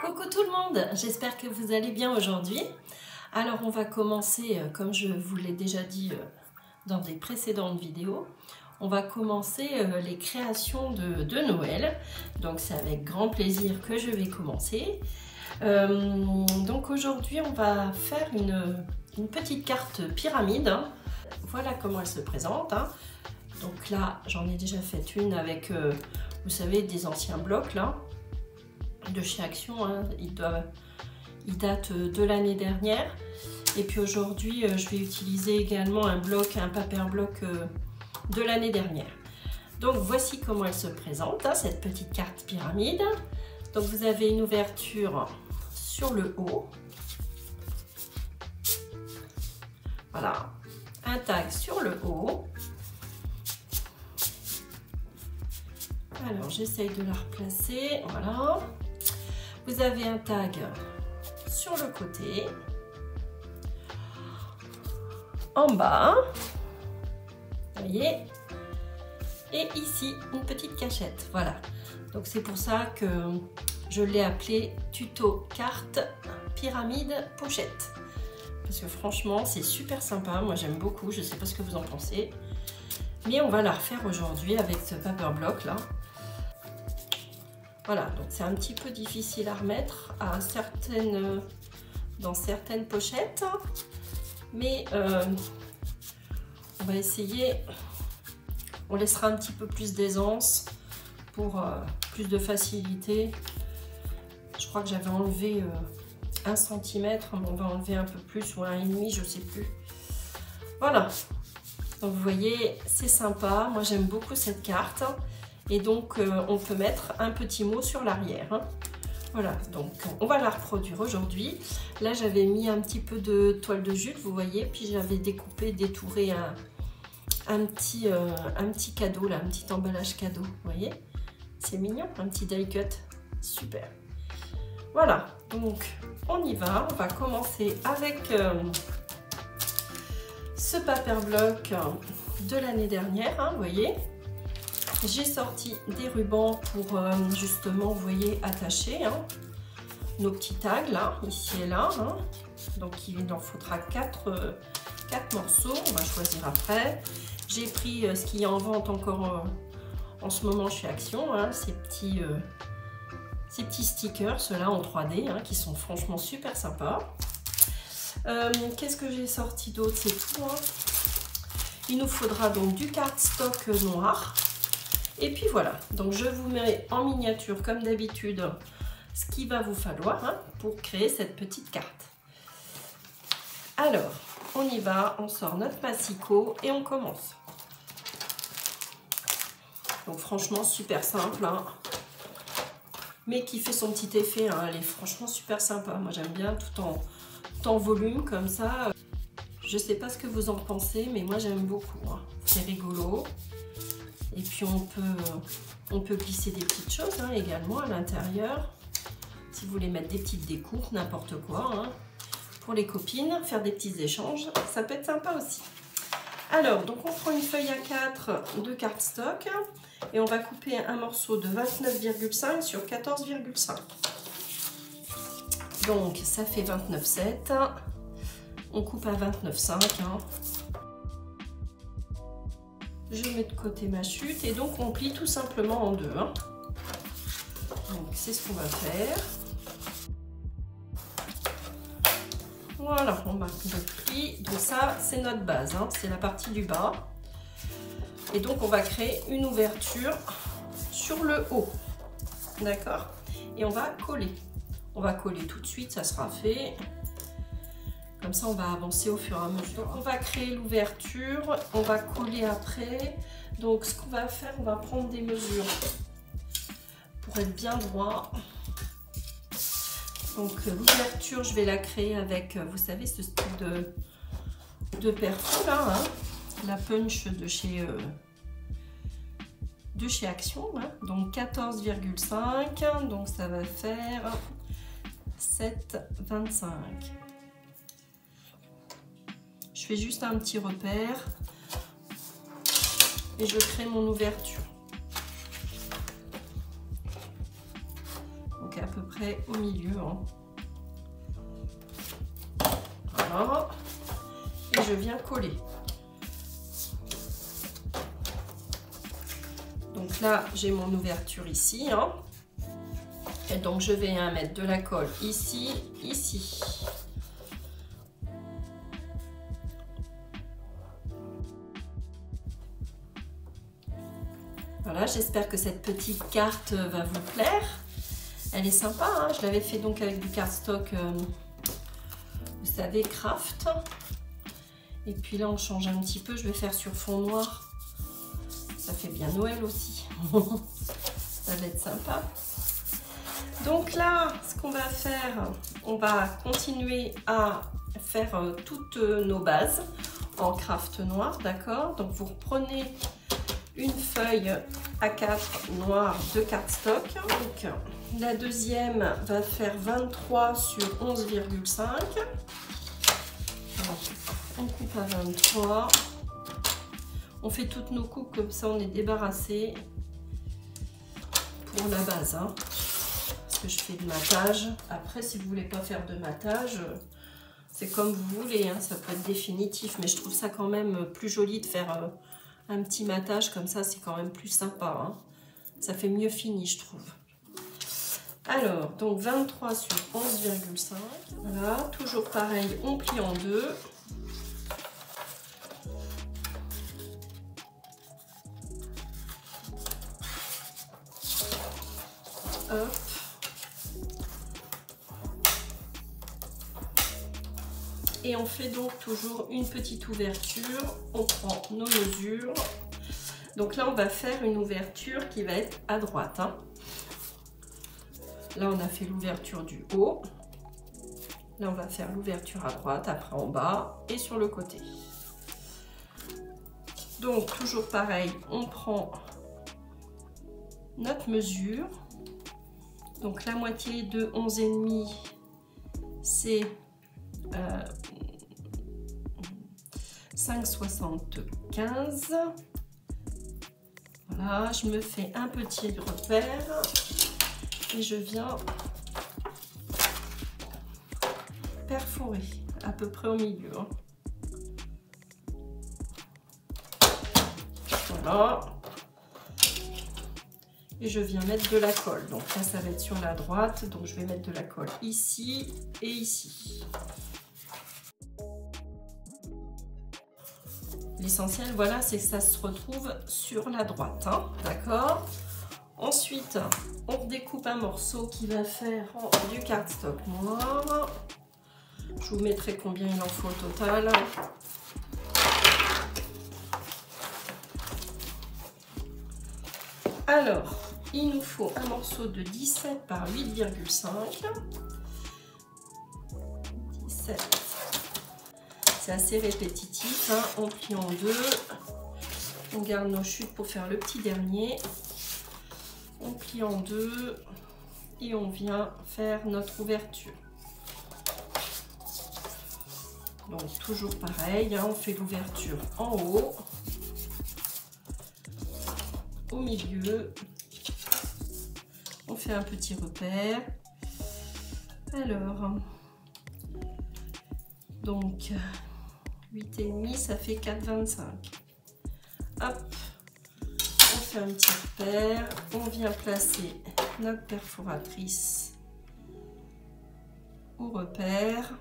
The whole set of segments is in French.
Coucou tout le monde, j'espère que vous allez bien aujourd'hui. Alors on va commencer, comme je vous l'ai déjà dit dans des précédentes vidéos, on va commencer les créations de Noël. Donc c'est avec grand plaisir que je vais commencer. Donc aujourd'hui on va faire une petite carte pyramide. Voilà comment elle se présente. Donc là j'en ai déjà fait une avec, vous savez, des anciens blocs là. De chez Action, il date de l'année dernière. Et puis aujourd'hui, je vais utiliser également un paper bloc de l'année dernière. Donc voici comment elle se présente, cette petite carte pyramide. Donc vous avez une ouverture sur le haut. Voilà, un tag sur le haut. Alors j'essaye de la replacer, voilà. Vous avez un tag sur le côté, en bas, vous voyez, et ici une petite cachette, voilà. Donc c'est pour ça que je l'ai appelé tuto carte pyramide pochette, parce que franchement c'est super sympa, moi j'aime beaucoup, je ne sais pas ce que vous en pensez, mais on va la refaire aujourd'hui avec ce paper block là. Voilà, donc c'est un petit peu difficile à remettre dans certaines pochettes, mais on va essayer, on laissera un petit peu plus d'aisance pour plus de facilité. Je crois que j'avais enlevé 1 cm, mais on va enlever un peu plus, ou 1,5, je sais plus. Voilà, donc vous voyez, c'est sympa, moi j'aime beaucoup cette carte. Et donc on peut mettre un petit mot sur l'arrière. Voilà, donc on va la reproduire aujourd'hui. Là j'avais mis un petit peu de toile de jute, vous voyez, puis j'avais détouré un petit cadeau là, un petit emballage cadeau, vous voyez. C'est mignon, un petit die cut, super. Voilà, donc on y va, on va commencer avec ce paper block de l'année dernière, vous voyez. J'ai sorti des rubans pour justement, vous voyez, attacher nos petits tags là, ici et là. Donc il en faudra 4 morceaux, on va choisir après. J'ai pris ce qu'il y a en vente encore en ce moment chez Action, ces petits stickers, ceux-là en 3D, qui sont franchement super sympas. Qu'est-ce que j'ai sorti d'autre? C'est tout. Il nous faudra donc du cardstock noir. Et puis voilà, donc je vous mets en miniature comme d'habitude ce qu'il va vous falloir pour créer cette petite carte. Alors, on y va, on sort notre massicot et on commence. Donc franchement super simple, mais qui fait son petit effet, elle est franchement super sympa. Moi j'aime bien tout en volume comme ça. Je sais pas ce que vous en pensez, mais moi j'aime beaucoup, c'est rigolo. Et puis on peut glisser des petites choses également à l'intérieur. Si vous voulez mettre des petites découpes, n'importe quoi. Pour les copines, faire des petits échanges, ça peut être sympa aussi. Alors, donc on prend une feuille A4 de cardstock et on va couper un morceau de 29,5 sur 14,5. Donc ça fait 29,7. On coupe à 29,5. Je mets de côté ma chute et donc on plie tout simplement en deux. Donc c'est ce qu'on va faire. Voilà, on marque le pli. Donc ça c'est notre base, c'est la partie du bas. Et donc on va créer une ouverture sur le haut. D'accord? Et on va coller. On va coller tout de suite, ça sera fait. Comme ça, on va avancer au fur et à mesure. Donc, on va créer l'ouverture, on va coller après. Donc, ce qu'on va faire, on va prendre des mesures pour être bien droit. Donc, l'ouverture, je vais la créer avec, vous savez, ce style de perfo là, la punch de chez Action. Donc, 14,5. Donc, ça va faire 7,25. Je fais juste un petit repère et je crée mon ouverture. Donc à peu près près au milieu. Hein. Voilà. Et je viens coller. Donc là, j'ai mon ouverture ici. Hein. Et donc, je vais mettre de la colle ici, ici. Voilà, j'espère que cette petite carte va vous plaire. Elle est sympa, hein, je l'avais fait donc avec du cardstock, vous savez, craft. Et puis là, on change un petit peu, je vais faire sur fond noir. Ça fait bien Noël aussi. Ça va être sympa. Donc là, ce qu'on va faire, on va continuer à faire toutes nos bases en craft noir, d'accord? Donc vous reprenez une feuille A4 noire de cardstock. Donc la deuxième va faire 23 sur 11,5. On coupe à 23. On fait toutes nos coupes comme ça, on est débarrassé pour la base. Hein. Parce que je fais de matage. Après, si vous voulez pas faire de matage, c'est comme vous voulez. Hein. Ça peut être définitif, mais je trouve ça quand même plus joli de faire un petit matage comme ça, c'est quand même plus sympa. Hein. Ça fait mieux fini, je trouve. Alors, donc 23 sur 11,5. Voilà, toujours pareil, on plie en deux. Hop. Et on fait donc toujours une petite ouverture. On prend nos mesures. Donc là, on va faire une ouverture qui va être à droite. Hein. Là, on a fait l'ouverture du haut. Là, on va faire l'ouverture à droite, après en bas et sur le côté. Donc, toujours pareil, on prend notre mesure. Donc, la moitié de 11,5, c'est 5,75. Voilà, je me fais un petit repère et je viens perforer à peu près au milieu. Hein. Voilà. Et je viens mettre de la colle. Donc là, ça va être sur la droite. Donc je vais mettre de la colle ici et ici. L'essentiel, voilà, c'est que ça se retrouve sur la droite. Hein, d'accord? Ensuite, on découpe un morceau qui va faire du cardstock noir. Je vous mettrai combien il en faut au total. Alors, il nous faut un morceau de 17 par 8,5. 17. C'est assez répétitif. Hein. On plie en deux. On garde nos chutes pour faire le petit dernier. On plie en deux et on vient faire notre ouverture. Donc toujours pareil, hein, on fait l'ouverture en haut, au milieu, on fait un petit repère. Alors, donc 8,5, ça fait 4,25. Hop. On fait un petit repère, on vient placer notre perforatrice au repère.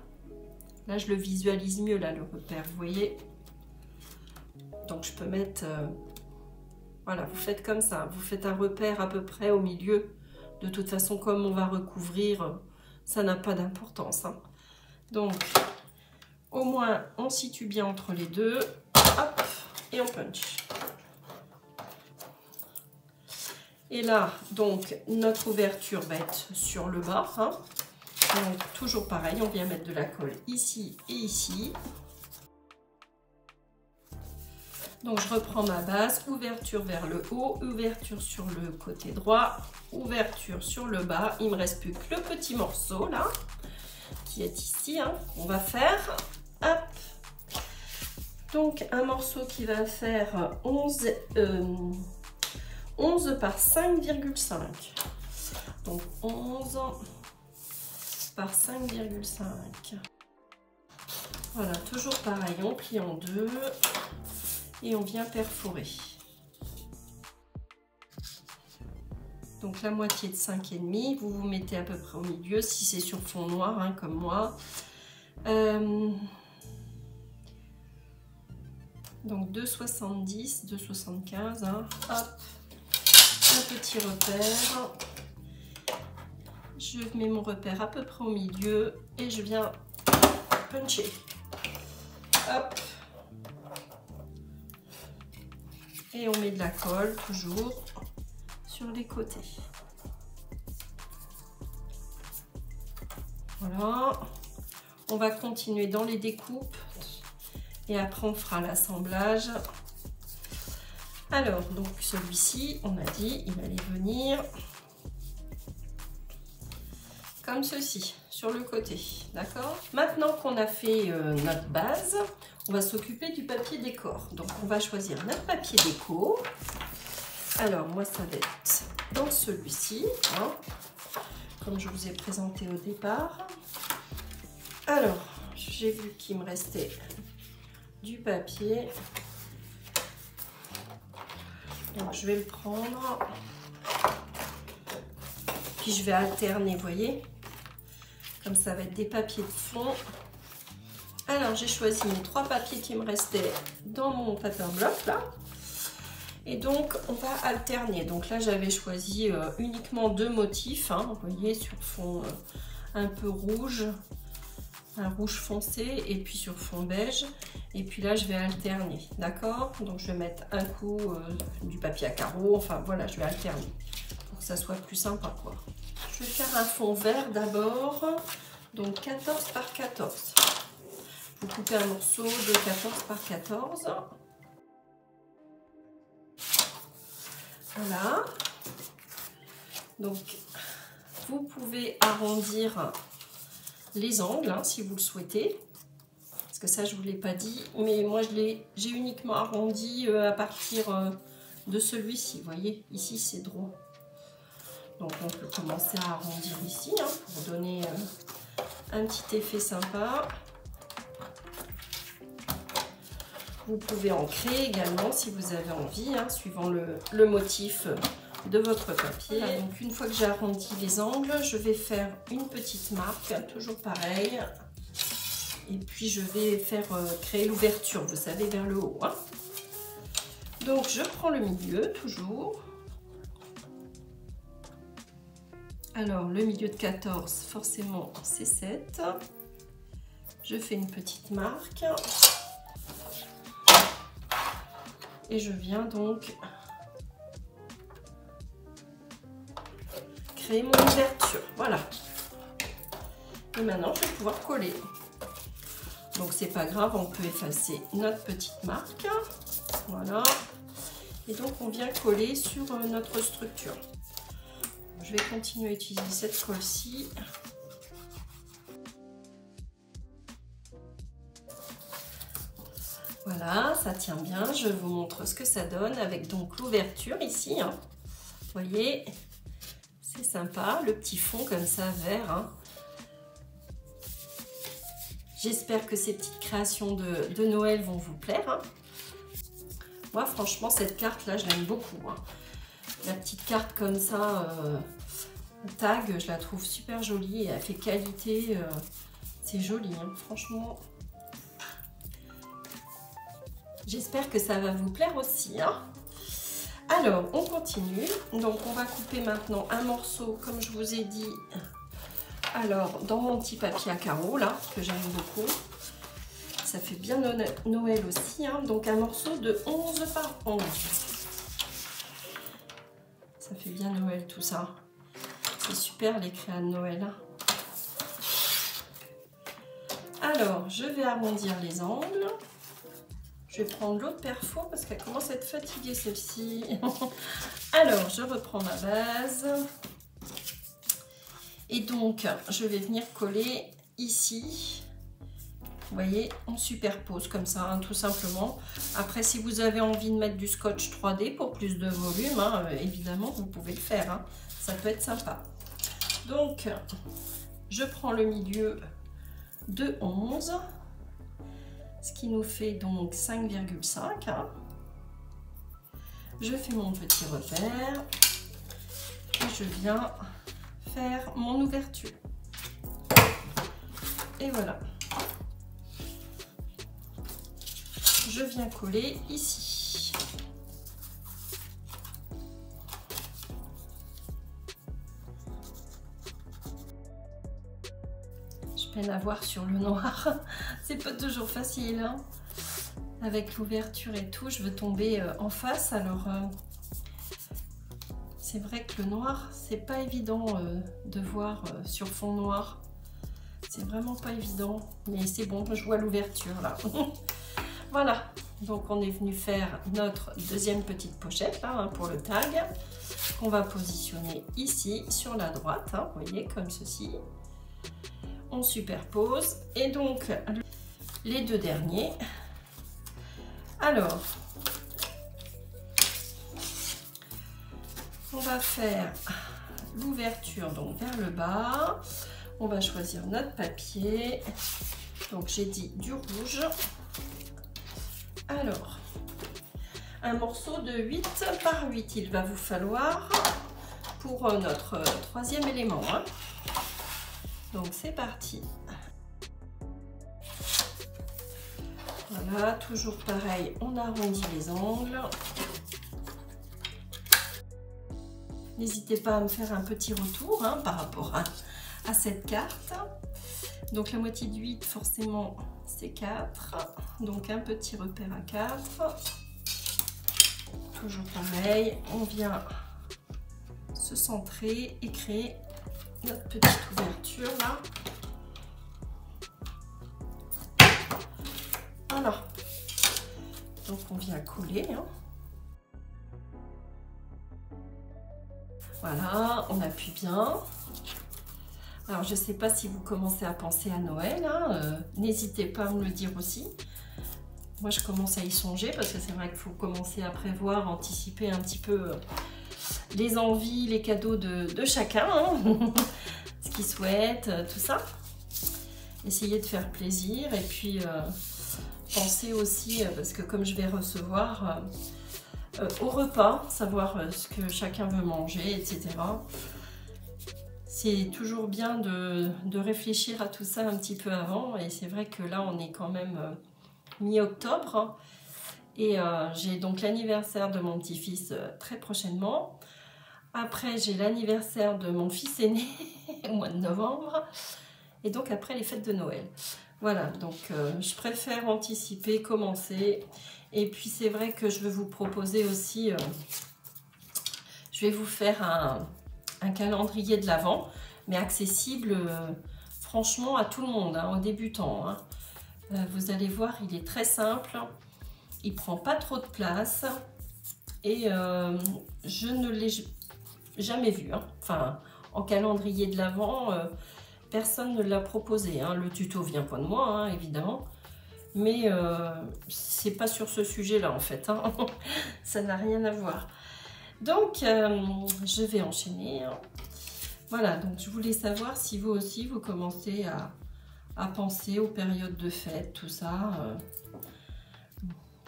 Là, je le visualise mieux, là, le repère, vous voyez. Donc, je peux mettre... voilà, vous faites comme ça. Vous faites un repère à peu près au milieu. De toute façon, comme on va recouvrir, ça n'a pas d'importance. Hein. Donc, au moins, on situe bien entre les deux. Hop, et on punch. Et là, donc, notre ouverture va être sur le bas. Hein. Donc, toujours pareil, on vient mettre de la colle ici et ici. Donc, je reprends ma base, ouverture vers le haut, ouverture sur le côté droit, ouverture sur le bas. Il ne me reste plus que le petit morceau, là, qui est ici. Hein. On va faire, hop. Donc, un morceau qui va faire 11 par 5,5. Donc, 11... par 5,5. Voilà, toujours pareil, on plie en deux et on vient perforer. Donc la moitié de 5,5, vous vous mettez à peu près au milieu, si c'est sur fond noir, hein, comme moi. Donc 2,70, 2,75, hein. Hop, un petit repère. Je mets mon repère à peu près au milieu et je viens puncher. Hop. Et on met de la colle, toujours, sur les côtés. Voilà. On va continuer dans les découpes. Et après, on fera l'assemblage. Alors, donc celui-ci, on a dit, il allait venir comme ceci, sur le côté. D'accord? Maintenant qu'on a fait notre base, on va s'occuper du papier décor. Donc, on va choisir notre papier déco. Alors, moi, ça va être dans celui-ci, hein, comme je vous ai présenté au départ. Alors, j'ai vu qu'il me restait du papier, donc je vais le prendre, puis je vais alterner, vous voyez, comme ça va être des papiers de fond. Alors j'ai choisi mes 3 papiers qui me restaient dans mon paper block là, et donc on va alterner. Donc là j'avais choisi uniquement 2 motifs, hein, vous voyez, sur fond un peu rouge, un rouge foncé, et puis sur fond beige. Et puis là je vais alterner, d'accord? Donc je vais mettre un coup du papier à carreaux, enfin voilà, je vais alterner pour que ça soit plus sympa quoi. Je vais faire un fond vert d'abord, donc 14 par 14. Vous coupez un morceau de 14 par 14. Voilà. Donc vous pouvez arrondir les angles, hein, si vous le souhaitez. Parce que ça, je ne vous l'ai pas dit, mais moi, j'ai uniquement arrondi à partir de celui-ci. Vous voyez, ici, c'est droit. Donc, on peut commencer à arrondir ici, hein, pour donner un petit effet sympa. Vous pouvez en créer également si vous avez envie, hein, suivant le motif de votre papier. Voilà, donc, une fois que j'ai arrondi les angles, je vais faire une petite marque, toujours pareil. Et puis je vais faire créer l'ouverture, vous savez, vers le haut, hein. Donc je prends le milieu, toujours. Alors le milieu de 14, forcément c'est 7. Je fais une petite marque. Et je viens donc créer mon ouverture, voilà. Et maintenant je vais pouvoir coller. Donc c'est pas grave, on peut effacer notre petite marque. Voilà. Et donc on vient coller sur notre structure. Je vais continuer à utiliser cette colle-ci. Voilà, ça tient bien. Je vous montre ce que ça donne avec donc l'ouverture ici, hein. Vous voyez, c'est sympa, le petit fond comme ça vert, hein. J'espère que ces petites créations de Noël vont vous plaire, hein. Moi, franchement, cette carte-là, je l'aime beaucoup, hein. La petite carte comme ça, tag, je la trouve super jolie et elle fait qualité. C'est joli, hein, franchement. J'espère que ça va vous plaire aussi, hein. Alors, on continue. Donc, on va couper maintenant un morceau, comme je vous ai dit. Alors, dans mon petit papier à carreaux, là, que j'aime beaucoup. Ça fait bien Noël aussi, hein. Donc, un morceau de 11 par 11. Ça fait bien Noël, tout ça. C'est super, les créas de Noël, hein. Alors, je vais arrondir les angles. Je vais prendre l'autre perfo parce qu'elle commence à être fatiguée, celle-ci. Alors, je reprends ma base. Et donc, je vais venir coller ici. Vous voyez, on superpose comme ça, hein, tout simplement. Après, si vous avez envie de mettre du scotch 3D pour plus de volume, hein, évidemment, vous pouvez le faire, hein. Ça peut être sympa. Donc, Je prends le milieu de 11, ce qui nous fait donc 5,5. Hein. Je fais mon petit repère et je viens faire mon ouverture. Et voilà. Je viens coller ici. Je peine à voir sur le noir. C'est pas toujours facile. Hein. Avec l'ouverture et tout, je veux tomber en face. Alors, c'est vrai que le noir, c'est pas évident de voir sur fond noir. C'est vraiment pas évident. Mais c'est bon, je vois l'ouverture là. Voilà, donc on est venu faire notre deuxième petite pochette là, hein, pour le tag, qu'on va positionner ici sur la droite, hein, vous voyez, comme ceci. On superpose, et donc les deux derniers. Alors, on va faire l'ouverture donc vers le bas. On va choisir notre papier. Donc j'ai dit du rouge. Alors, un morceau de 8 par 8, il va vous falloir pour notre troisième élément. Hein. Donc c'est parti. Voilà, toujours pareil, on arrondit les angles. N'hésitez pas à me faire un petit retour hein, par rapport à cette carte. Donc la moitié de 8, forcément, c'est 4. Donc un petit repère à 4. Toujours pareil, on vient se centrer et créer notre petite ouverture là. Voilà. Donc on vient coller. Hein. Voilà, on appuie bien. Alors, je ne sais pas si vous commencez à penser à Noël, hein, n'hésitez pas à me le dire aussi. Moi, je commence à y songer parce que c'est vrai qu'il faut commencer à prévoir, anticiper un petit peu les envies, les cadeaux de chacun, hein, ce qu'il souhaite, tout ça. Essayer de faire plaisir et puis penser aussi, parce que comme je vais recevoir au repas, savoir ce que chacun veut manger, etc. C'est toujours bien de réfléchir à tout ça un petit peu avant et c'est vrai que là on est quand même mi-octobre hein, et j'ai donc l'anniversaire de mon petit-fils très prochainement. Après j'ai l'anniversaire de mon fils aîné au mois de novembre et donc après les fêtes de Noël. Voilà, donc je préfère anticiper, commencer et puis c'est vrai que je vais vous proposer aussi, je vais vous faire un calendrier de l'Avent, mais accessible franchement à tout le monde, hein, aux débutants. Hein. Vous allez voir, il est très simple, il prend pas trop de place et je ne l'ai jamais vu. Hein. Enfin, en calendrier de l'Avent, personne ne l'a proposé. Hein. Le tuto vient pas de moi, hein, évidemment, mais c'est pas sur ce sujet-là en fait. Hein. Ça n'a rien à voir. Donc, je vais enchaîner. Hein. Voilà, donc je voulais savoir si vous aussi, vous commencez à penser aux périodes de fête, tout ça.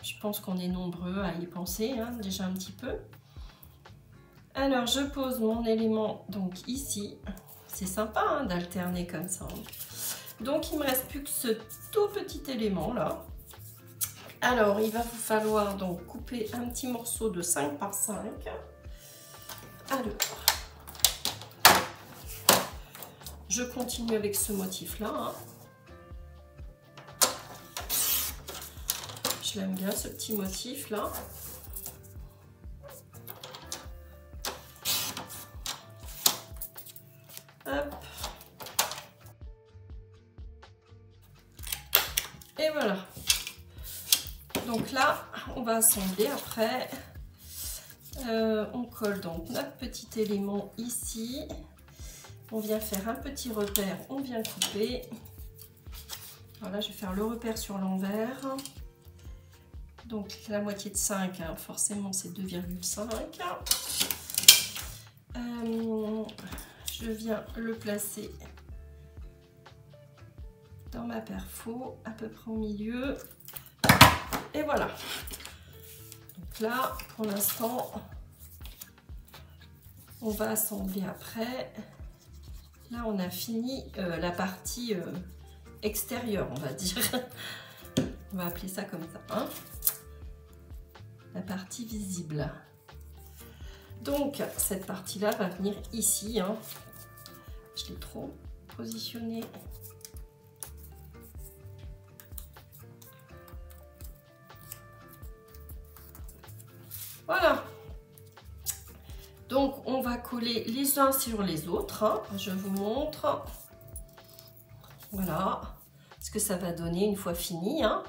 Je pense qu'on est nombreux à y penser, hein, déjà un petit peu. Alors, je pose mon élément donc ici. C'est sympa hein, d'alterner comme ça. Donc, il ne me reste plus que ce tout petit élément là. Alors, il va vous falloir donc couper un petit morceau de 5 par 5. Alors, je continue avec ce motif-là. Hein. Je l'aime bien, ce petit motif-là. Hop. Et voilà. Donc là, on va assembler après. On colle donc notre petit élément ici. On vient faire un petit repère, on vient couper. Voilà, je vais faire le repère sur l'envers. Donc la moitié de 5, hein, forcément c'est 2,5. Je viens le placer dans ma perfo, à peu près au milieu. Et voilà. Donc là, pour l'instant, on va assembler après. Là, on a fini la partie extérieure, on va dire. On va appeler ça comme ça, hein. La partie visible. Donc, cette partie-là va venir ici, hein. Je l'ai trop positionné. Voilà. Donc, on va coller les uns sur les autres, hein. Je vous montre. Voilà ce que ça va donner une fois fini, hein.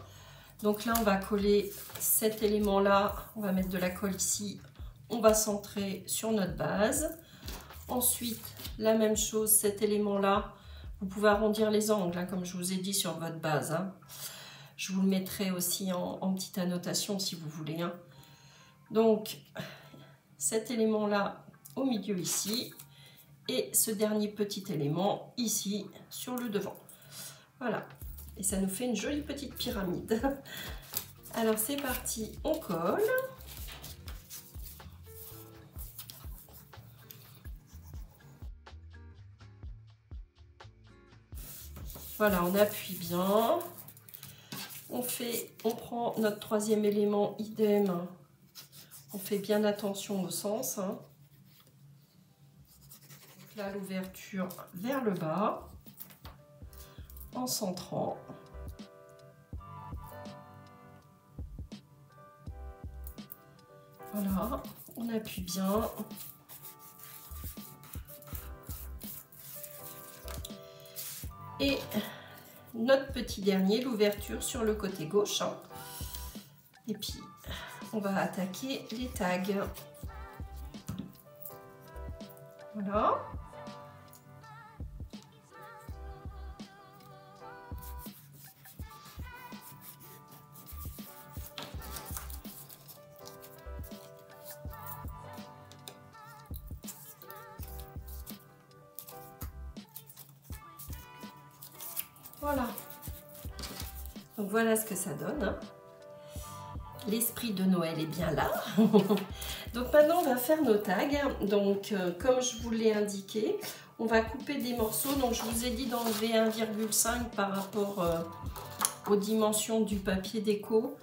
Donc là, on va coller cet élément-là. On va mettre de la colle ici. On va centrer sur notre base. Ensuite, la même chose, cet élément-là. Vous pouvez arrondir les angles, hein, comme je vous ai dit sur votre base, hein. Je vous le mettrai aussi en petite annotation si vous voulez, hein. Donc, cet élément-là au milieu ici. Et ce dernier petit élément ici sur le devant. Voilà. Et ça nous fait une jolie petite pyramide. Alors c'est parti, on colle. Voilà, on appuie bien. On prend notre troisième élément, idem. On fait bien attention au sens, hein. Là, l'ouverture vers le bas. En centrant. Voilà, on appuie bien. Et notre petit dernier, l'ouverture sur le côté gauche, hein. Et puis, on va attaquer les tags. Voilà. Voilà. Donc voilà ce que ça donne, hein. L'esprit de Noël est bien là. Donc maintenant, on va faire nos tags. Donc, comme je vous l'ai indiqué, on va couper des morceaux. Donc, je vous ai dit d'enlever 1,5 par rapport aux dimensions du papier déco.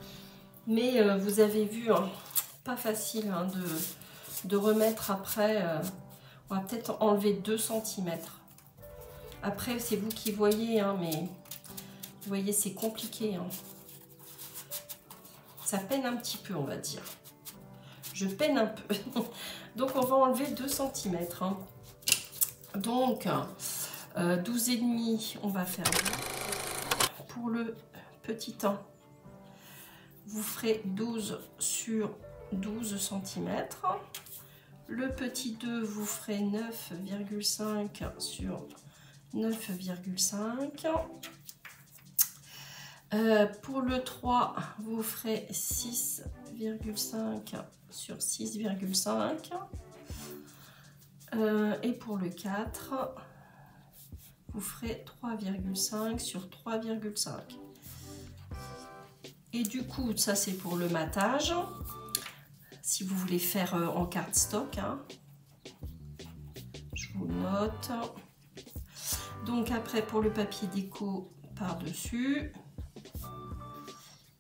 Mais vous avez vu, hein, pas facile, hein, de remettre après. On va peut-être enlever 2 cm. Après, c'est vous qui voyez, hein, mais vous voyez, c'est compliqué, hein. Ça peine un petit peu, on va dire. Je peine un peu. Donc, on va enlever 2 cm. Hein. Donc, 12,5, on va faire pour le petit 1. Vous ferez 12 sur 12 cm. Le petit 2, vous ferez 9,5 sur 9,5. Pour le 3, vous ferez 6,5 sur 6,5. Et pour le 4, vous ferez 3,5 sur 3,5. Et du coup, ça c'est pour le matage. Si vous voulez faire en cardstock, hein. Je vous note. Donc après, pour le papier déco par-dessus,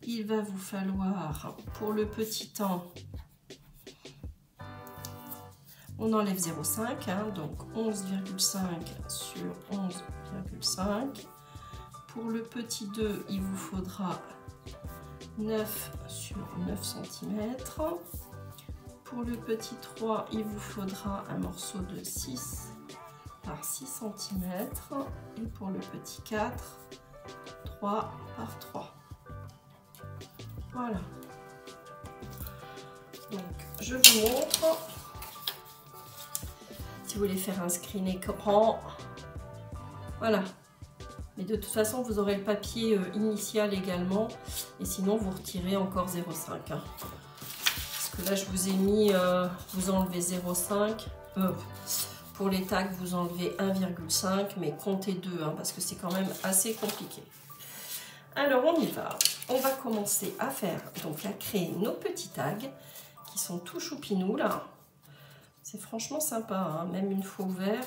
il va vous falloir, pour le petit 1, on enlève 0,5, hein, donc 11,5 sur 11,5. Pour le petit 2, il vous faudra 9 sur 9 cm. Pour le petit 3, il vous faudra un morceau de 6 par 6 cm. Et pour le petit 4, 3 par 3. Voilà. Donc, je vous montre. Si vous voulez faire un screen écran, voilà. Mais de toute façon, vous aurez le papier initial également. Et sinon, vous retirez encore 0,5. Hein. Parce que là, je vous ai mis, vous enlevez 0,5. Pour les tags, vous enlevez 1,5. Mais comptez 2, hein, parce que c'est quand même assez compliqué. Alors on y va. On va commencer à faire, donc à créer nos petits tags qui sont tout choupinous là. C'est franchement sympa, hein, même une fois ouvert.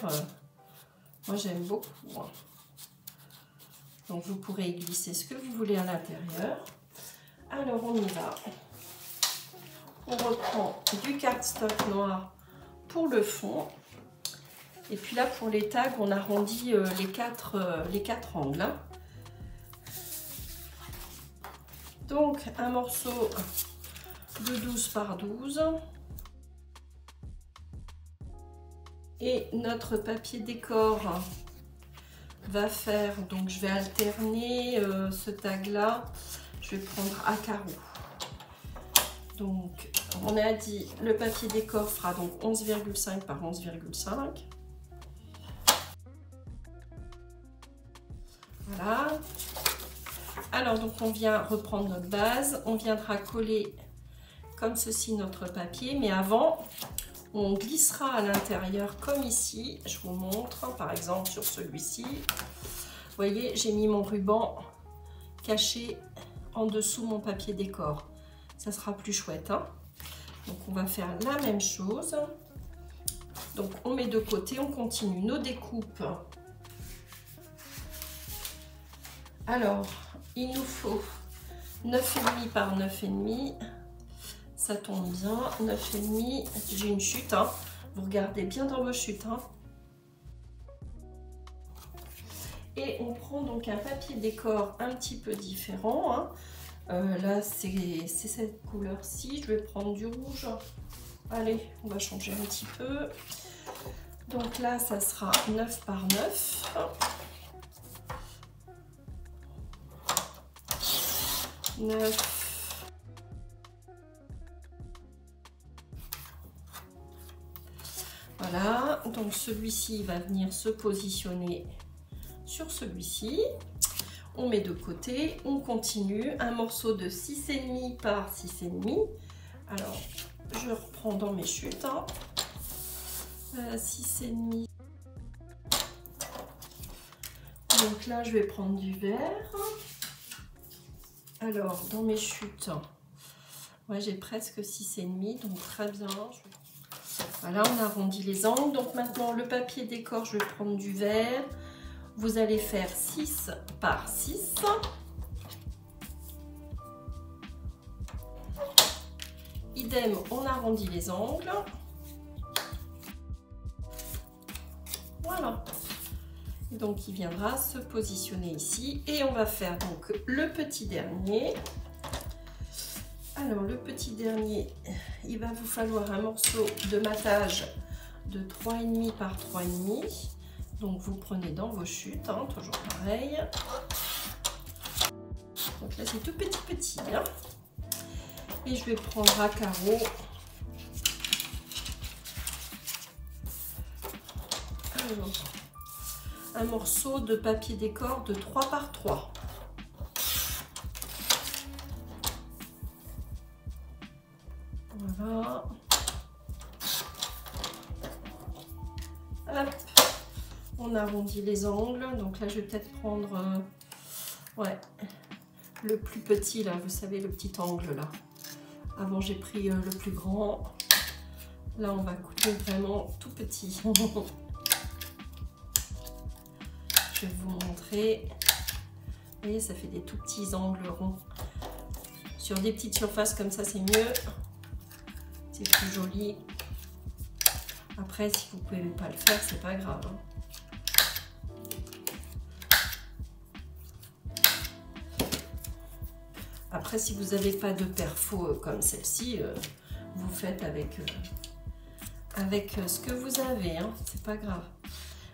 Moi j'aime beaucoup. Hein. Donc vous pourrez y glisser ce que vous voulez à l'intérieur. Alors on y va. On reprend du cardstock noir pour le fond. Et puis là pour les tags, on arrondit les quatre angles. Hein. Donc un morceau de 12 par 12. Et notre papier décor va faire, donc je vais alterner ce tag là, je vais prendre à carreaux. Donc on a dit le papier décor fera donc 11,5 par 11,5. Voilà. Alors donc on vient reprendre notre base, on viendra coller comme ceci notre papier, mais avant on glissera à l'intérieur comme ici. Je vous montre, par exemple sur celui-ci. Vous voyez, j'ai mis mon ruban caché en dessous mon papier décor. Ça sera plus chouette. Hein. Donc on va faire la même chose. Donc on met de côté, on continue nos découpes. Alors, il nous faut 9,5 par 9,5. Ça tombe bien, 9,5, j'ai une chute, hein. Vous regardez bien dans vos chutes. Hein. Et on prend donc un papier décor un petit peu différent. Hein. Là, c'est cette couleur-ci, je vais prendre du rouge. Allez, on va changer un petit peu. Donc là, ça sera 9 par 9. 9. Voilà, donc celui-ci va venir se positionner sur celui-ci. On met de côté, on continue. Un morceau de 6,5 par 6,5. Alors, je reprends dans mes chutes. Hein. 6,5. Donc là, je vais prendre du vert. Alors, dans mes chutes, ouais, j'ai presque 6,5, donc très bien. Voilà, on arrondit les angles. Donc maintenant, le papier décor, je vais prendre du vert. Vous allez faire 6 par 6. Idem, on arrondit les angles. Voilà. Donc, il viendra se positionner ici. Et on va faire donc le petit dernier. Alors, le petit dernier, il va vous falloir un morceau de matage de 3,5 par 3,5. Donc, vous prenez dans vos chutes, hein, toujours pareil. Donc là, c'est tout petit. Hein. Et je vais prendre à carreaux. Alors, un morceau de papier décor de 3 par 3. Voilà. Hop. On arrondit les angles. Donc là, je vais peut-être prendre ouais, le plus petit, là. Vous savez, le petit angle, là. Avant, j'ai pris le plus grand. Là, on va couper vraiment tout petit. Je vais vous montrer. Vous voyez, ça fait des tout petits angles ronds. Sur des petites surfaces comme ça, c'est mieux. C'est plus joli. Après, si vous ne pouvez pas le faire, c'est pas grave. Hein. Après, si vous n'avez pas de perfo comme celle-ci, vous faites avec ce que vous avez. Hein. C'est pas grave.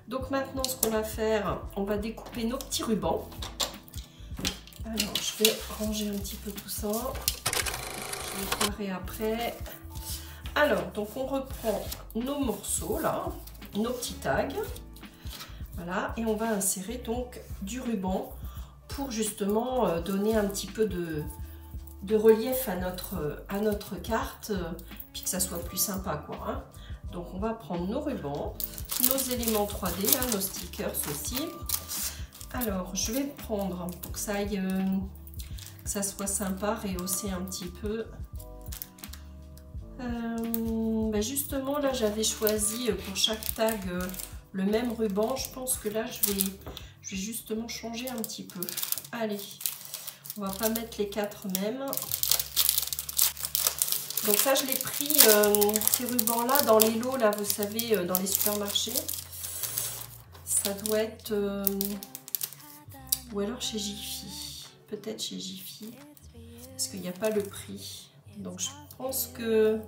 Donc maintenant, ce qu'on va faire, on va découper nos petits rubans. Alors, je vais ranger un petit peu tout ça. Je vais préparer après. Alors, donc on reprend nos morceaux là, nos petits tags. Voilà, et on va insérer donc du ruban pour justement donner un petit peu de relief à notre carte, puis que ça soit plus sympa quoi. Hein. Donc on va prendre nos rubans, nos éléments 3D, hein, nos stickers aussi. Alors, je vais prendre, pour que ça aille, que ça soit sympa, rehausser un petit peu. Ben justement, là, j'avais choisi pour chaque tag le même ruban. Je pense que là, je vais justement changer un petit peu. Allez, on va pas mettre les 4 mêmes. Donc ça, je l'ai pris, ces rubans-là, dans les lots, là, vous savez, dans les supermarchés. Ça doit être... ou alors chez Jiffy. Peut-être chez Jiffy. Parce qu'il n'y a pas le prix. Donc je pense que...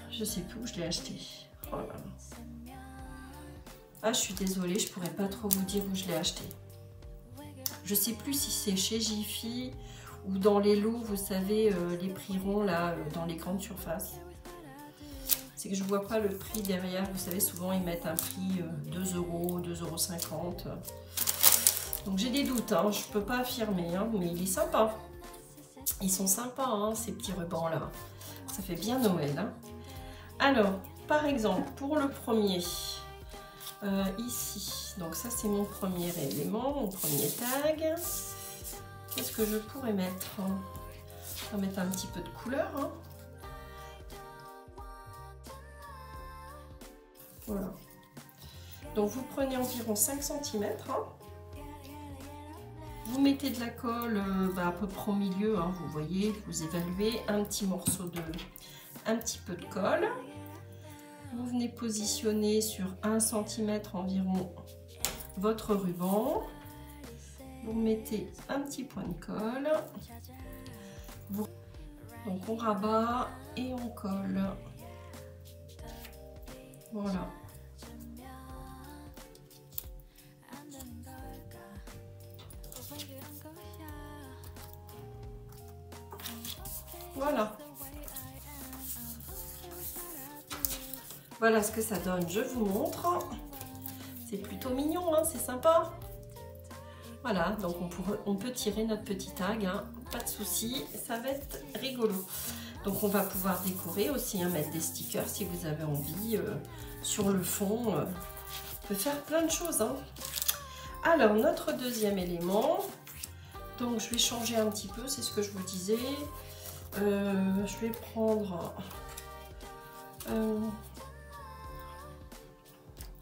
Je sais plus où je l'ai acheté. Oh là là. Ah, je suis désolée, je pourrais pas trop vous dire où je l'ai acheté. Je sais plus si c'est chez Jiffy ou dans les lots, vous savez, les prix ronds là, dans les grandes surfaces. C'est que je vois pas le prix derrière. Vous savez, souvent ils mettent un prix 2 €, 2,50 €. Donc j'ai des doutes, hein, je peux pas affirmer, hein, mais il est sympa. Ils sont sympas, hein, ces petits rubans là. Ça fait bien Noël. Hein. Alors, par exemple, pour le premier, ici, donc ça c'est mon premier élément, mon premier tag. Qu'est-ce que je pourrais mettre? On va mettre un petit peu de couleur. Hein. Voilà. Donc vous prenez environ 5 cm. Hein. Vous mettez de la colle à peu près au milieu, hein, vous voyez, vous évaluez un petit morceau de... un petit peu de colle. Vous venez positionner sur 1 cm environ votre ruban. Vous mettez un petit point de colle. Donc on rabat et on colle. Voilà. Voilà. Voilà ce que ça donne, je vous montre. C'est plutôt mignon, hein, c'est sympa. Voilà, donc on peut tirer notre petit tag, hein, pas de souci, ça va être rigolo. Donc on va pouvoir décorer aussi, hein, mettre des stickers si vous avez envie sur le fond. On peut faire plein de choses. Hein. Alors notre deuxième élément, donc je vais changer un petit peu, c'est ce que je vous disais. Je vais prendre...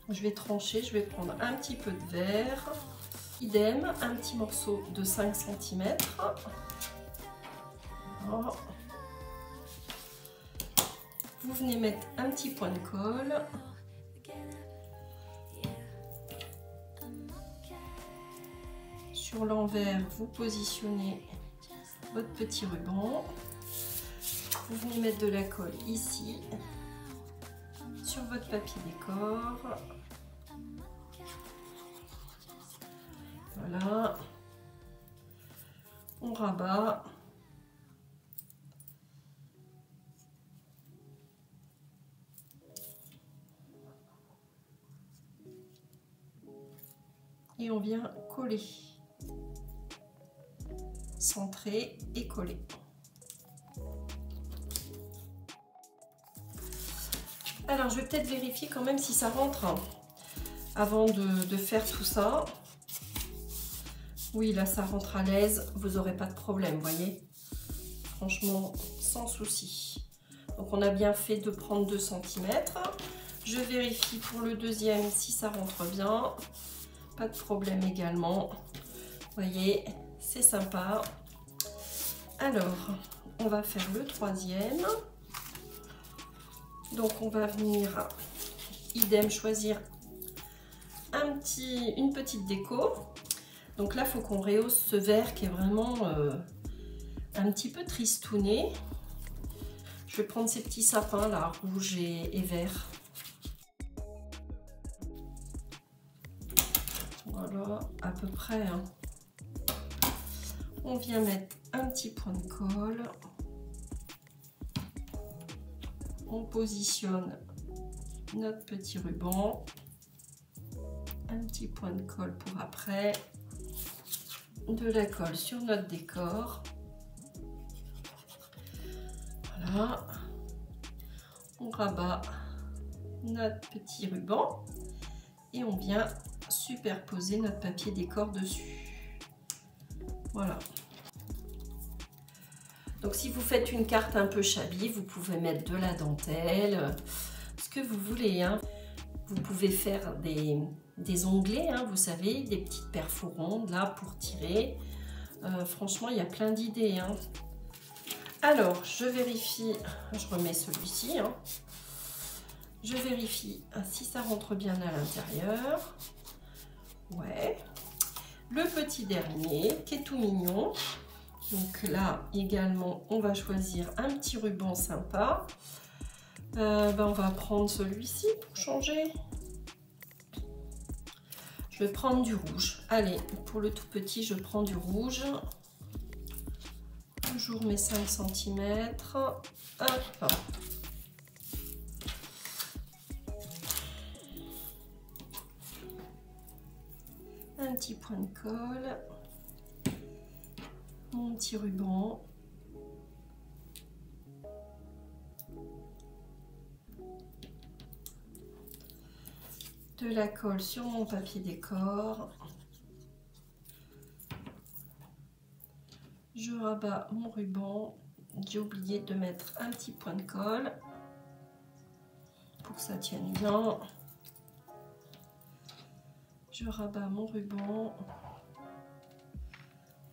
je vais trancher, je vais prendre un petit peu de vert. Idem, un petit morceau de 5 cm. Voilà. Vous venez mettre un petit point de colle. Sur l'envers, vous positionnez votre petit ruban. Vous venez mettre de la colle ici, sur votre papier décor. Voilà. On rabat. Et on vient coller. Centrer et coller. Alors je vais peut-être vérifier quand même si ça rentre hein, avant de faire tout ça. Oui, là ça rentre à l'aise, vous n'aurez pas de problème, voyez. Franchement, sans souci. Donc on a bien fait de prendre 2 cm. Je vérifie pour le deuxième si ça rentre bien. Pas de problème également. Vous voyez, c'est sympa. Alors, on va faire le troisième. Donc on va venir, idem, choisir une petite déco. Donc là, il faut qu'on rehausse ce vert qui est vraiment un petit peu tristouné. Je vais prendre ces petits sapins là, rouge et vert. Voilà, à peu près. Hein. On vient mettre un petit point de colle. On positionne notre petit ruban. Un petit point de colle pour après. De la colle sur notre décor. Voilà. On rabat notre petit ruban et on vient superposer notre papier décor dessus. Voilà. Donc si vous faites une carte un peu shabby, vous pouvez mettre de la dentelle, ce que vous voulez, hein. Vous pouvez faire des onglets, hein, vous savez, des petites perfos rondes là pour tirer. Franchement, il y a plein d'idées, hein. Alors, je vérifie, je remets celui-ci, hein. Je vérifie si ça rentre bien à l'intérieur. Ouais. Le petit dernier qui est tout mignon. Donc là également, on va choisir un petit ruban sympa. On va prendre celui-ci pour changer. Je vais prendre du rouge. Allez, pour le tout petit, je prends du rouge. Toujours mes 5 cm. Hop. Un petit point de colle. Mon petit ruban. De la colle sur mon papier décor. Je rabats mon ruban. J'ai oublié de mettre un petit point de colle pour que ça tienne bien. Je rabats mon ruban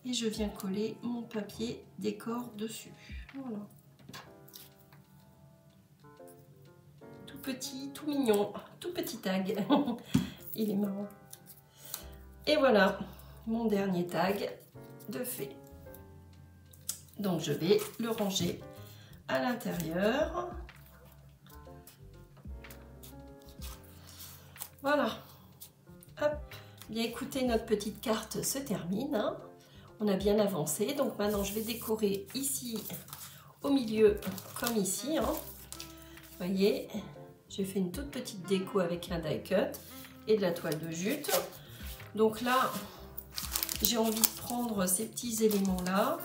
et je viens coller mon papier décor dessus. Voilà. Tout petit, tout mignon, tout petit tag. Il est marrant. Et voilà, mon dernier tag de fait. Donc je vais le ranger à l'intérieur. Voilà. Hop. Bien écoutez, notre petite carte se termine, hein. On a bien avancé. Donc maintenant je vais décorer ici au milieu comme ici, hein. Vous voyez, j'ai fait une toute petite déco avec un die cut et de la toile de jute. Donc là, j'ai envie de prendre ces petits éléments là.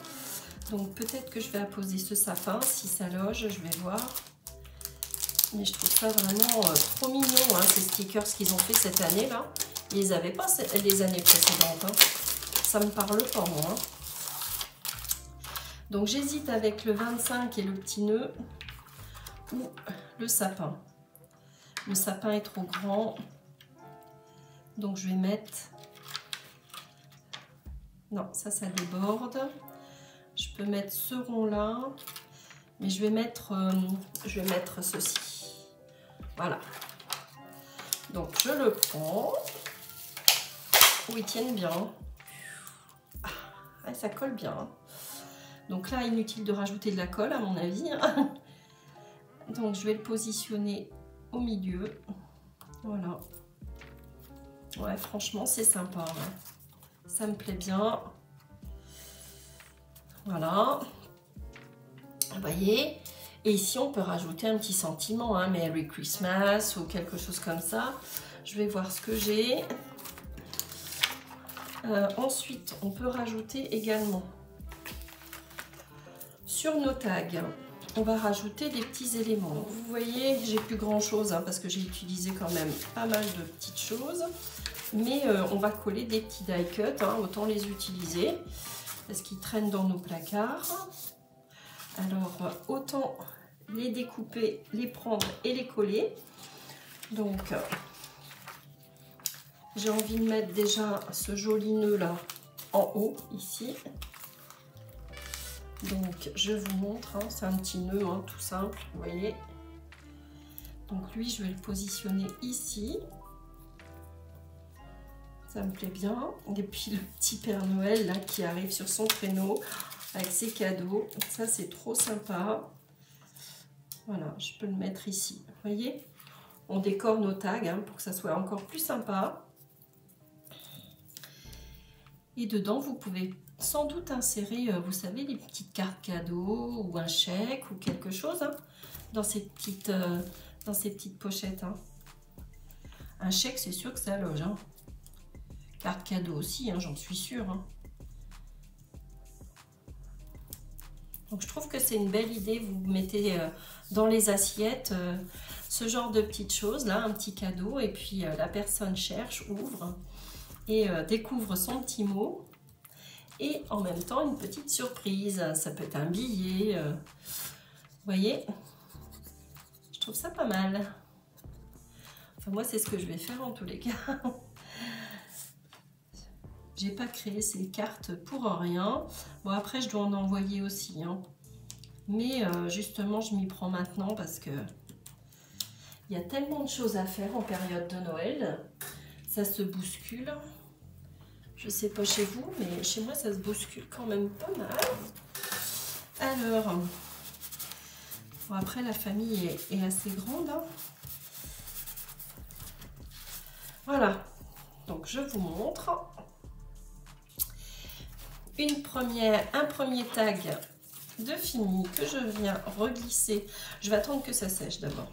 Donc peut-être que je vais apposer ce sapin, si ça loge, je vais voir. Mais je trouve ça vraiment trop mignon, hein, ces stickers qu'ils ont fait cette année là. Ils les avaient pas les années précédentes, hein. Ça me parle pas moi, hein. Donc j'hésite avec le 25 et le petit nœud ou le sapin. Le sapin est trop grand. Donc je vais mettre... Non, ça déborde. Je peux mettre ce rond là, mais je vais mettre ceci. Voilà. Donc je le prends. Oh, ils tiennent bien. Ah, ça colle bien. Donc là, inutile de rajouter de la colle à mon avis. Donc je vais le positionner au milieu. Voilà. Ouais, franchement, c'est sympa. Hein. Ça me plaît bien. Voilà, vous voyez, et ici on peut rajouter un petit sentiment, hein, Merry Christmas ou quelque chose comme ça. Je vais voir ce que j'ai. Ensuite, on peut rajouter également sur nos tags, on va rajouter des petits éléments. Donc, vous voyez, j'ai plus grand chose, hein, parce que j'ai utilisé quand même pas mal de petites choses, mais on va coller des petits die cut, hein, autant les utiliser. Parce qu'ils traînent dans nos placards. Alors, autant les découper, les prendre et les coller. Donc, j'ai envie de mettre déjà ce joli nœud là en haut, ici. Donc, je vous montre, hein, c'est un petit nœud, hein, tout simple, vous voyez. Donc, lui, je vais le positionner ici. Ça me plaît bien. Et puis le petit Père Noël là qui arrive sur son traîneau avec ses cadeaux. Ça c'est trop sympa. Voilà, je peux le mettre ici. Vous voyez, on décore nos tags, hein, pour que ça soit encore plus sympa. Et dedans, vous pouvez sans doute insérer, vous savez, les petites cartes cadeaux ou un chèque ou quelque chose, hein, dans ces petites pochettes. Hein. Un chèque, c'est sûr que ça loge. Hein. Carte cadeau aussi, hein, j'en suis sûre. Hein. Donc je trouve que c'est une belle idée. Vous mettez dans les assiettes. ce genre de petites choses là, un petit cadeau, et puis la personne cherche, ouvre et découvre son petit mot, et en même temps une petite surprise. Ça peut être un billet, vous voyez, je trouve ça pas mal. Enfin, moi c'est ce que je vais faire en tous les cas. J'ai pas créé ces cartes pour rien. Bon, après je dois en envoyer aussi, hein. Mais justement je m'y prends maintenant parce que il y a tellement de choses à faire en période de Noël. Ça se bouscule. Je sais pas chez vous, mais chez moi ça se bouscule quand même pas mal. Alors, bon, après la famille est assez grande, hein. Voilà, donc je vous montre un premier tag de fini que je viens reglisser. Je vais attendre que ça sèche d'abord.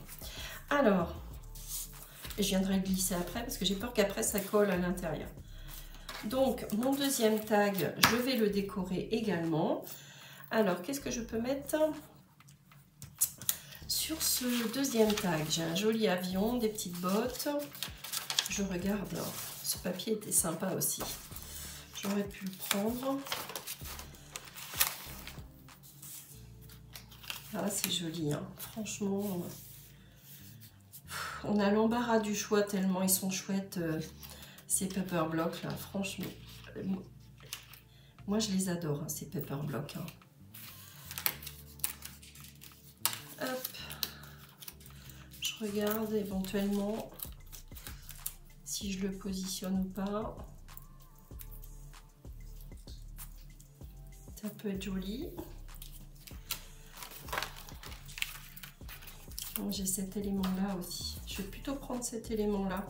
Alors, je viendrai glisser après parce que j'ai peur qu'après ça colle à l'intérieur. Donc, mon deuxième tag, je vais le décorer également. Alors, qu'est-ce que je peux mettre sur ce deuxième tag? J'ai un joli avion, des petites bottes. Je regarde, ce papier était sympa aussi. J'aurais pu le prendre. Ah, c'est joli, hein. Franchement. On a l'embarras du choix tellement ils sont chouettes. Ces paper blocks là, franchement, moi je les adore, hein, ces paper blocks, hein. Hop, je regarde éventuellement si je le positionne ou pas. Ça peut être joli. Bon, j'ai cet élément là aussi. Je vais plutôt prendre cet élément là.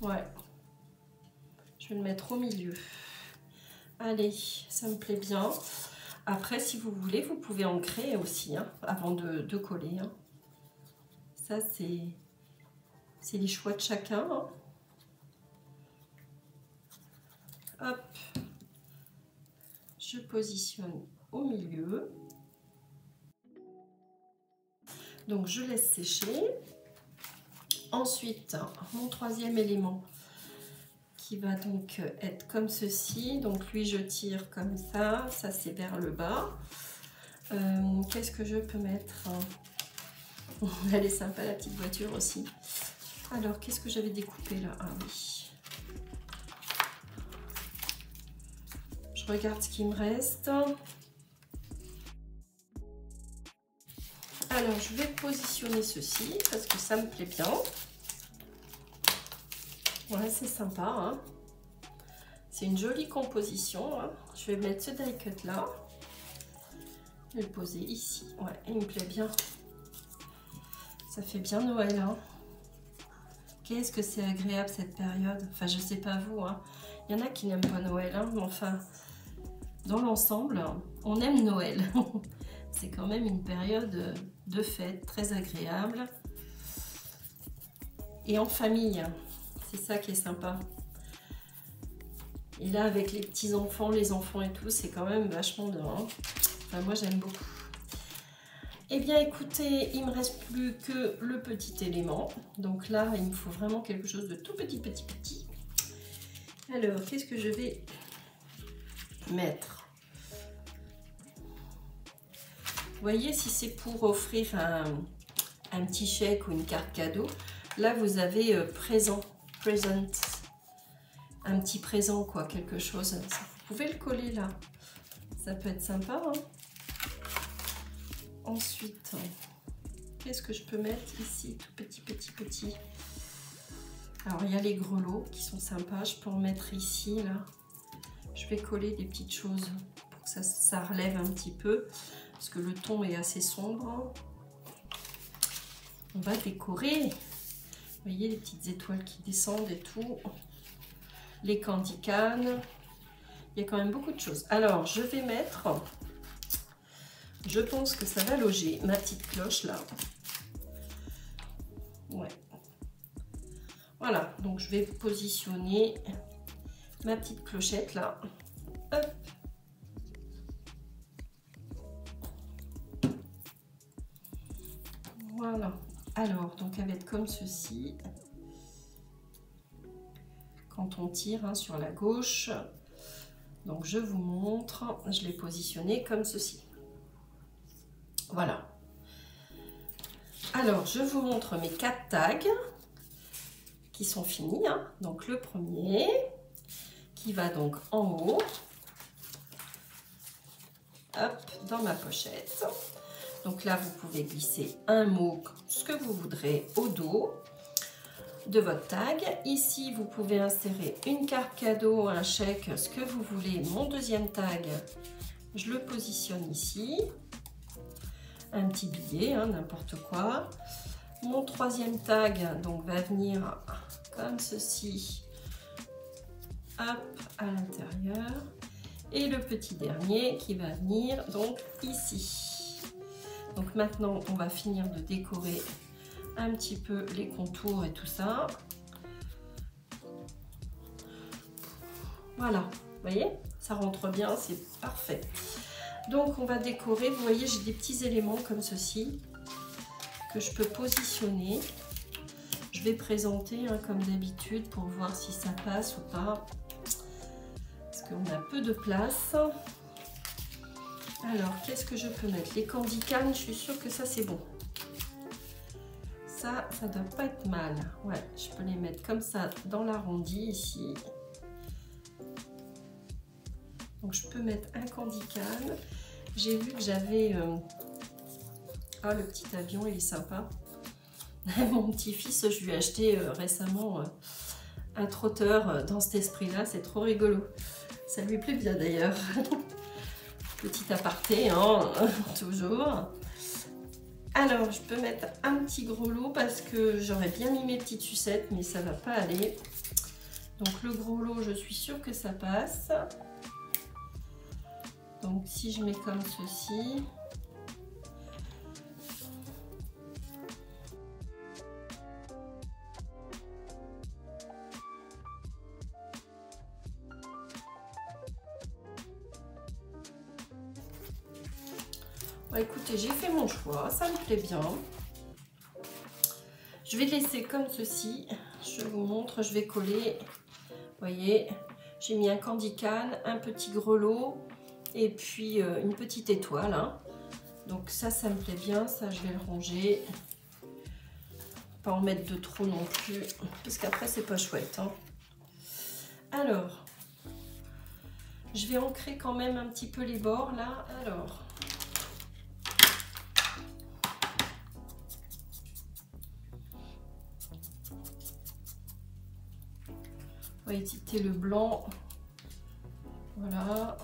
Ouais, je vais le mettre au milieu. Allez, ça me plaît bien. Après, si vous voulez, vous pouvez ancrer aussi, hein, avant de coller, hein. Ça, c'est les choix de chacun, hein. Hop, je positionne au milieu. Donc, je laisse sécher. Ensuite, mon troisième élément qui va donc être comme ceci. Donc lui, je tire comme ça. Ça, c'est vers le bas. Qu'est-ce que je peux mettre? Elle est sympa, la petite voiture aussi. Alors, qu'est-ce que j'avais découpé là? Ah oui. Je regarde ce qui me reste. Alors, je vais positionner ceci parce que ça me plaît bien. Ouais, c'est sympa, hein. C'est une jolie composition, hein. Je vais mettre ce die cut là. Je vais le poser ici. Ouais, il me plaît bien. Ça fait bien Noël, hein. Qu'est-ce que c'est agréable cette période. Enfin, je sais pas vous, hein. Il y en a qui n'aiment pas Noël, hein. Mais enfin, dans l'ensemble, on aime Noël. C'est quand même une période de fête très agréable. Et en famille, c'est ça qui est sympa. Et là, avec les petits-enfants, les enfants et tout, c'est quand même vachement bien, hein. Enfin, moi, j'aime beaucoup. Eh bien, écoutez, il ne me reste plus que le petit élément. Donc là, il me faut vraiment quelque chose de tout petit. Alors, qu'est-ce que je vais mettre? Vous voyez, si c'est pour offrir un petit chèque ou une carte cadeau, là, vous avez present, un petit présent, quoi, quelque chose. Vous pouvez le coller là. Ça peut être sympa, hein. Ensuite, qu'est-ce que je peux mettre ici, tout petit. Alors, il y a les grelots qui sont sympas. Je peux en mettre ici, là. Je vais coller des petites choses pour que ça relève un petit peu, parce que le ton est assez sombre. On va décorer. Vous voyez les petites étoiles qui descendent et tout. Les candy canes. Il y a quand même beaucoup de choses. Alors, je vais mettre... Je pense que ça va loger ma petite cloche là. Ouais. Voilà, donc je vais positionner ma petite clochette là. Hop. Voilà. Alors, donc elle va être comme ceci. Quand on tire hein, sur la gauche. Donc je vous montre, je l'ai positionné comme ceci. Voilà. Alors, je vous montre mes 4 tags qui sont finis. Hein. Donc le premier qui va donc en haut. Hop, dans ma pochette. Donc là, vous pouvez glisser un mot, ce que vous voudrez, au dos de votre tag. Ici, vous pouvez insérer une carte cadeau, un chèque, ce que vous voulez. Mon deuxième tag, je le positionne ici. Un petit billet, hein, n'importe quoi. Mon troisième tag, donc, va venir comme ceci. Hop, à l'intérieur. Et le petit dernier qui va venir donc ici. Donc maintenant, on va finir de décorer un petit peu les contours et tout ça. Voilà, vous voyez, ça rentre bien, c'est parfait. Donc on va décorer, vous voyez, j'ai des petits éléments comme ceci que je peux positionner. Je vais présenter hein, comme d'habitude pour voir si ça passe ou pas. Parce qu'on a peu de place. Alors, qu'est-ce que je peux mettre? Les candy canes, je suis sûre que ça c'est bon. Ça doit pas être mal. Ouais, je peux les mettre comme ça dans l'arrondi ici. Donc je peux mettre un candy cane. J'ai vu que j'avais... Ah, le petit avion, il est sympa. Mon petit-fils, je lui ai acheté récemment un trotteur dans cet esprit-là. C'est trop rigolo. Ça lui plaît bien d'ailleurs. Petit aparté, hein, toujours. Alors, je peux mettre un petit gros lot parce que j'aurais bien mis mes petites sucettes, mais ça va pas aller. Donc, le gros lot, je suis sûre que ça passe. Donc, si je mets comme ceci... Bon, écoutez, j'ai fait mon choix, ça me plaît bien. Je vais laisser comme ceci. Je vous montre, je vais coller. Vous voyez, j'ai mis un candy cane, un petit grelot et puis une petite étoile. Hein. Donc ça me plaît bien. Ça, je vais le ranger. Pas en mettre de trop non plus, parce qu'après, c'est pas chouette. Hein. Alors, je vais ancrer quand même un petit peu les bords là. Alors... On va éviter le blanc. Voilà.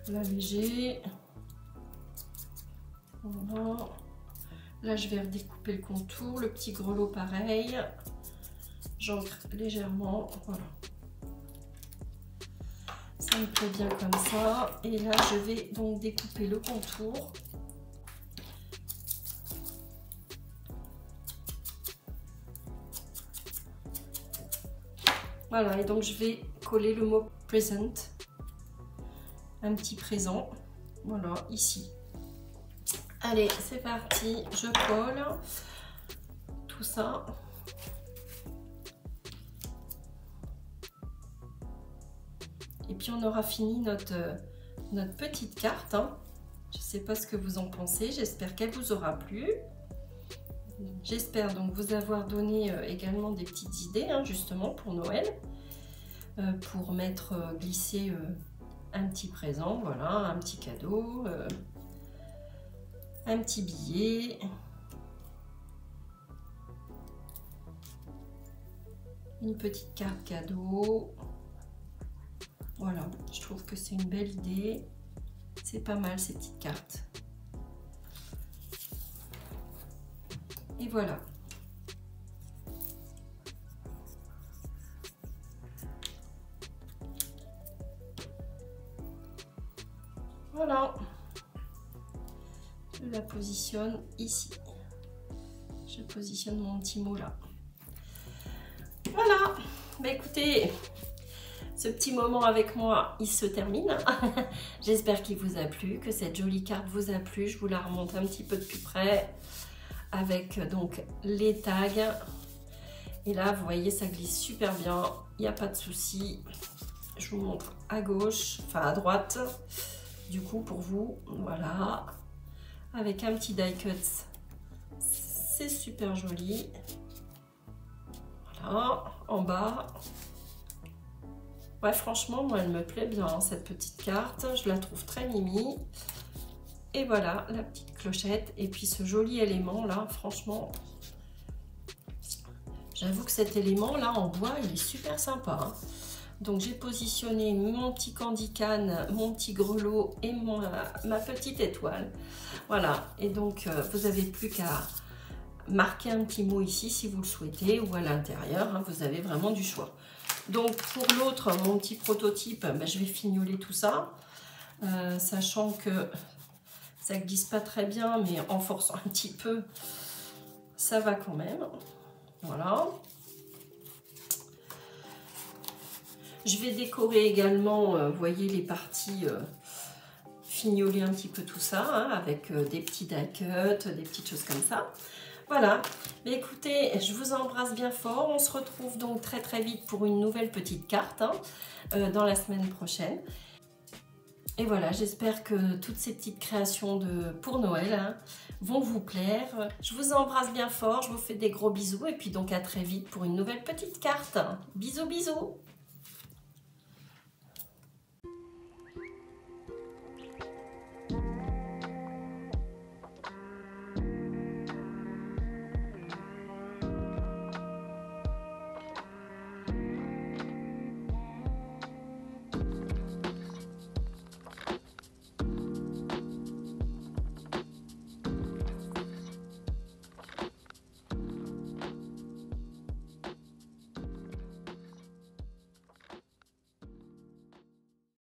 L'alléger. Voilà. Là, je vais redécouper le contour. Le petit grelot, pareil. J'ancre légèrement. Voilà. Ça me plaît bien comme ça. Et là, je vais donc découper le contour. Voilà, et donc je vais coller le mot present, un petit présent, voilà, ici. Allez, c'est parti, je colle tout ça. Et puis on aura fini notre petite carte. Hein. Je ne sais pas ce que vous en pensez, j'espère qu'elle vous aura plu. J'espère donc vous avoir donné également des petites idées, hein, justement pour Noël, pour mettre, glisser un petit présent, voilà, un petit cadeau, un petit billet, une petite carte cadeau. Voilà, je trouve que c'est une belle idée, c'est pas mal ces petites cartes. Et voilà. Voilà. Je la positionne ici. Je positionne mon petit mot là. Voilà. Bah écoutez, ce petit moment avec moi, il se termine. J'espère qu'il vous a plu, que cette jolie carte vous a plu. Je vous la remonte un petit peu de plus près. avec donc les tags. Et là, vous voyez, ça glisse super bien, il n'y a pas de souci. Je vous montre à gauche, enfin à droite, du coup pour vous, voilà. Avec un petit die cut, c'est super joli. Voilà, en bas. Ouais, franchement, moi, elle me plaît bien, hein, cette petite carte. Je la trouve très mimi. Et voilà, la petite clochette. Et puis ce joli élément là, franchement, j'avoue que cet élément là en bois, il est super sympa, hein. Donc j'ai positionné mon petit candy cane, mon petit grelot et ma petite étoile. Voilà, et donc vous n'avez plus qu'à marquer un petit mot ici si vous le souhaitez, ou à l'intérieur, hein, vous avez vraiment du choix. Donc pour l'autre, mon petit prototype, ben, je vais fignoler tout ça, sachant que ça glisse pas très bien, mais en forçant un petit peu, ça va quand même. Voilà. Je vais décorer également, vous voyez, les parties, fignoler un petit peu tout ça, hein, avec des petits die cuts, des petites choses comme ça. Voilà, mais écoutez, je vous embrasse bien fort. On se retrouve donc très vite pour une nouvelle petite carte, hein, dans la semaine prochaine. Et voilà, j'espère que toutes ces petites créations pour Noël, hein, vont vous plaire. Je vous embrasse bien fort, je vous fais des gros bisous et puis donc à très vite pour une nouvelle petite carte. Bisous bisous.